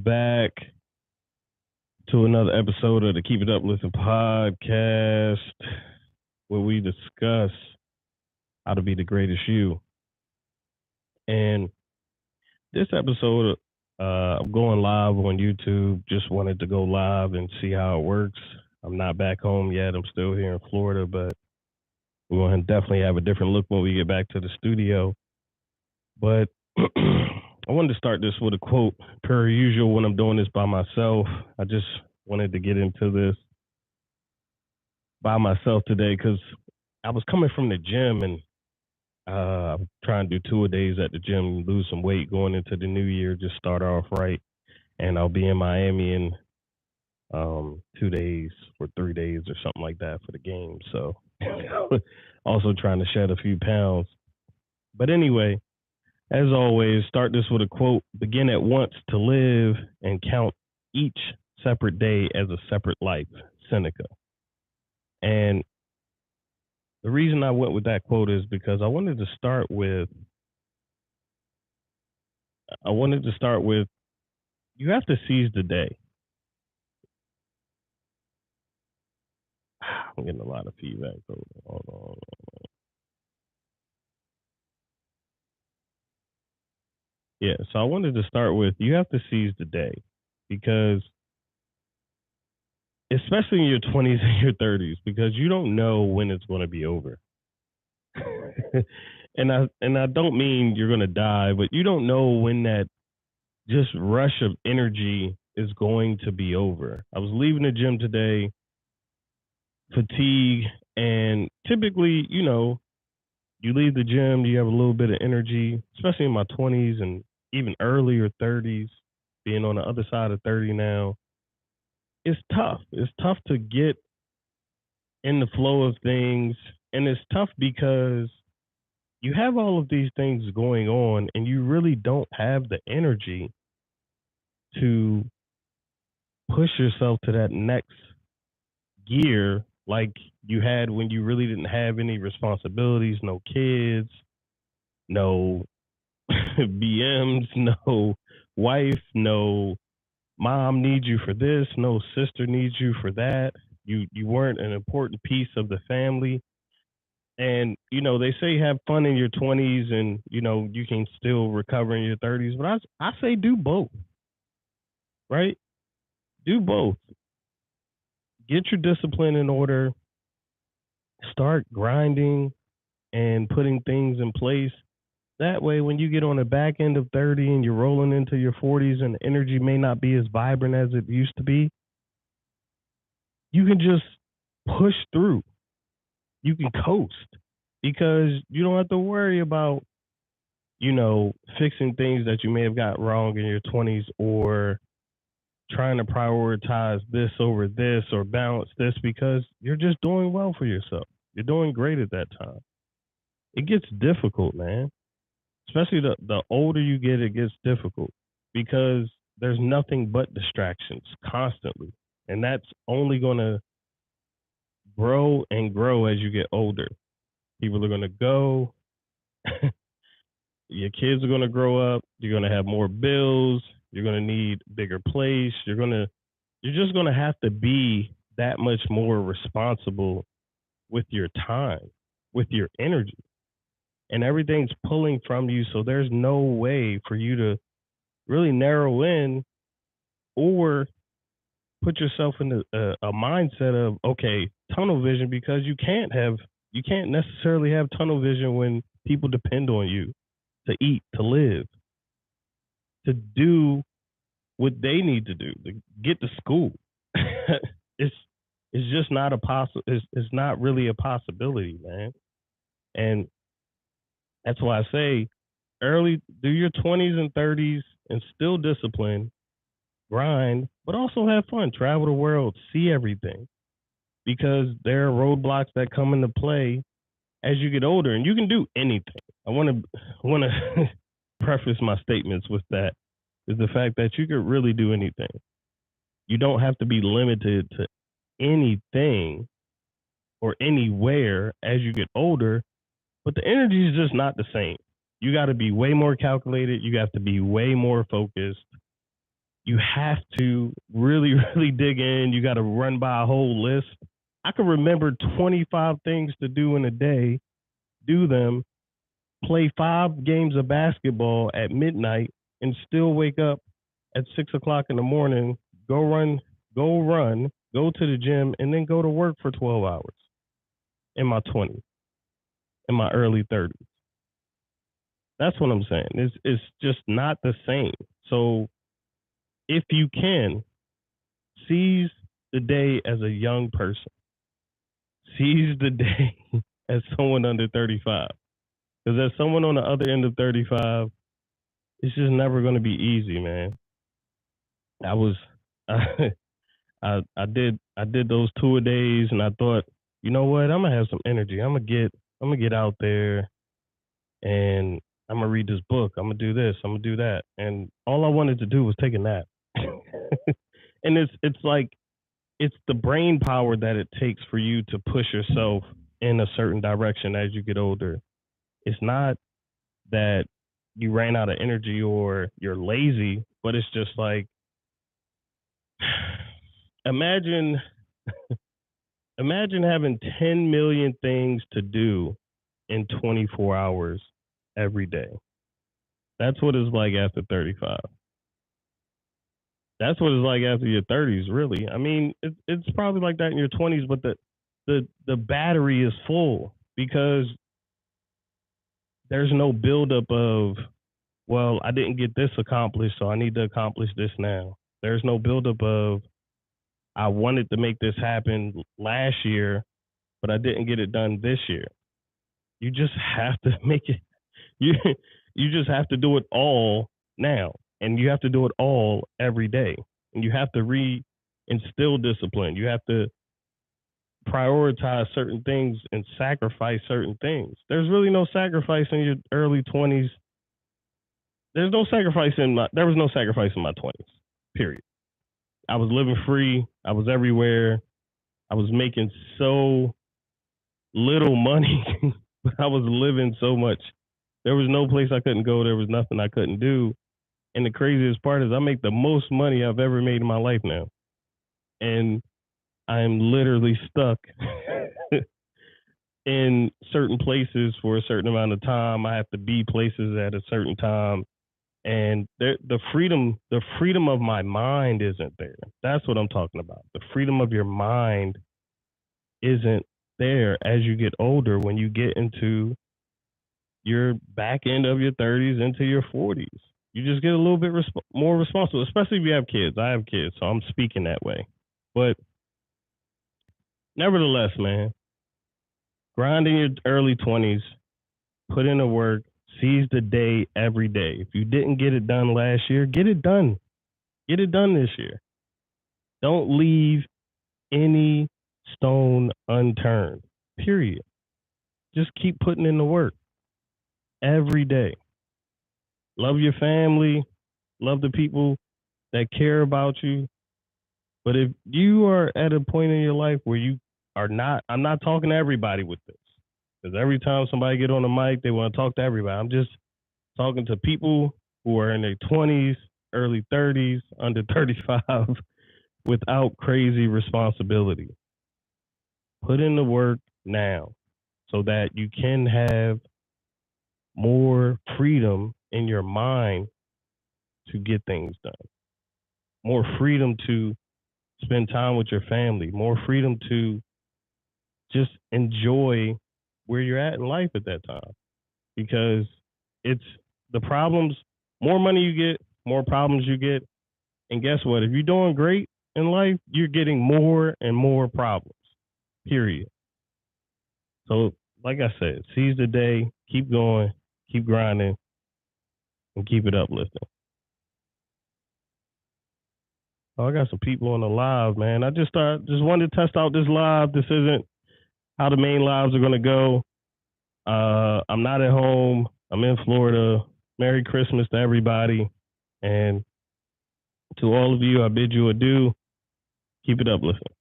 back to another episode of the Keep It Up Listen podcast, where we discuss how to be the greatest you. And this episode, I'm going live on YouTube. Just wanted to go live and see how it works. I'm not back home yet. I'm still here in Florida, but we're going to definitely have a different look when we get back to the studio. But I wanted to start this with a quote. Per usual, when I'm doing this by myself, I just wanted to get into this by myself today because I was coming from the gym and I'm trying to do 2-a-days at the gym, lose some weight going into the new year, just start off right. And I'll be in Miami in 2 days or 3 days or something like that for the game. So also trying to shed a few pounds. But anyway, as always, start this with a quote. Begin at once to live and count each separate day as a separate life. Seneca. And the reason I went with that quote is because I wanted to start with you have to seize the day. I'm getting a lot of feedback. Hold on. Yeah, so I wanted to start with you have to seize the day because especially in your 20s and your 30s, because you don't know when it's going to be over. and I don't mean you're going to die, but you don't know when that just rush of energy is going to be over. I was leaving the gym today, fatigue, and typically, you leave the gym, you have a little bit of energy, especially in my 20s and even earlier 30s, being on the other side of 30 now. It's tough. It's tough to get in the flow of things. And it's tough because you have all of these things going on and you really don't have the energy to push yourself to that next gear like you had when you really didn't have any responsibilities, no kids, no BMs, no wife, no mom needs you for this, no sister needs you for that. You weren't an important piece of the family. And, they say have fun in your 20s and, you can still recover in your 30s. But I say do both, right? Do both. Get your discipline in order. Start grinding and putting things in place. That way, when you get on the back end of 30 and you're rolling into your 40s and the energy may not be as vibrant as it used to be, you can just push through. You can coast because you don't have to worry about, fixing things that you may have got wrong in your 20s or trying to prioritize this over this or balance this because you're just doing well for yourself. You're doing great at that time. It gets difficult, man. Especially the older you get, it gets difficult because there's nothing but distractions constantly. And that's only going to grow and grow as you get older. People are going to go. Your kids are going to grow up. You're going to have more bills. You're going to need a bigger place. You're just going to have to be that much more responsible with your time, with your energy. And everything's pulling from you, so there's no way for you to really narrow in or put yourself in a mindset of, okay, tunnel vision, because you can't necessarily have tunnel vision when people depend on you to eat, to live, to do what they need to do, to get to school. It's just not it's not really a possibility, man. And that's why I say early, do your 20s and 30s and still discipline, grind, but also have fun. Travel the world, see everything. Because there are roadblocks that come into play as you get older, and you can do anything. I want to preface my statements with that, is the fact that you could really do anything. You don't have to be limited to anything or anywhere as you get older. But the energy is just not the same. You got to be way more calculated. You have to be way more focused. you have to really, really dig in. You got to run by a whole list. I can remember 25 things to do in a day, do them, play 5 games of basketball at midnight, and still wake up at 6 o'clock in the morning, go to the gym, and then go to work for 12 hours in my 20s, in my early 30s. That's what I'm saying. It's just not the same. So if you can, seize the day as a young person, seize the day as someone under 35. Because as someone on the other end of 35, it's just never going to be easy, man. I was, I did those tour days, and I thought, you know what, I'm gonna have some energy. I'm gonna get out there, and I'm gonna read this book. I'm gonna do this. I'm gonna do that. And all I wanted to do was take a nap. And it's like it's the brain power that it takes for you to push yourself in a certain direction as you get older. It's not that you ran out of energy or you're lazy, but it's just like imagine imagine having 10 million things to do in 24 hours every day. That's what it's like after 35. That's what it's like after your 30s, really. I mean, it's probably like that in your 20s, but the battery is full because there's no buildup of, well, I didn't get this accomplished, so I need to accomplish this now. There's no buildup of, I wanted to make this happen last year, but I didn't get it done this year. You just have to make it. You you just have to do it all now, and you have to do it all every day, and you have to instill discipline. You have to prioritize certain things and sacrifice certain things. There's really no sacrifice in your early 20s. There was no sacrifice in my 20s. Period. I was living free. I was everywhere. I was making so little money, but I was living so much. There was no place I couldn't go. There was nothing I couldn't do. And the craziest part is I make the most money I've ever made in my life now. And I'm literally stuck in certain places for a certain amount of time. I have to be places at a certain time. And the freedom of my mind isn't there. That's what I'm talking about. The freedom of your mind isn't there as you get older, when you get into your back end of your 30s into your 40s. You just get a little bit more responsible, especially if you have kids. I have kids, so I'm speaking that way. But nevertheless, man, grind in your early 20s, put in the work, seize the day every day. If you didn't get it done last year, get it done. Get it done this year. Don't leave any stone unturned, period. Just keep putting in the work every day. Love your family, love the people that care about you. But if you are at a point in your life where you are not, I'm not talking to everybody with this. Because every time somebody get on the mic, they want to talk to everybody. I'm just talking to people who are in their 20s, early 30s, under 35, without crazy responsibility. Put in the work now so that you can have more freedom in your mind to get things done, more freedom to spend time with your family, more freedom to just enjoy where you're at in life at that time. Because it's the problems, more money you get, more problems you get. And guess what? If you're doing great in life, you're getting more and more problems, period. So, like I said, seize the day, keep going, keep grinding, and keep it uplifting. Oh, I got some people on the live, man. I just wanted to test out this live. This isn't how the main lives are gonna go. I'm not at home. I'm in Florida. Merry Christmas to everybody. And to all of you, I bid you adieu. Keep it uplifting.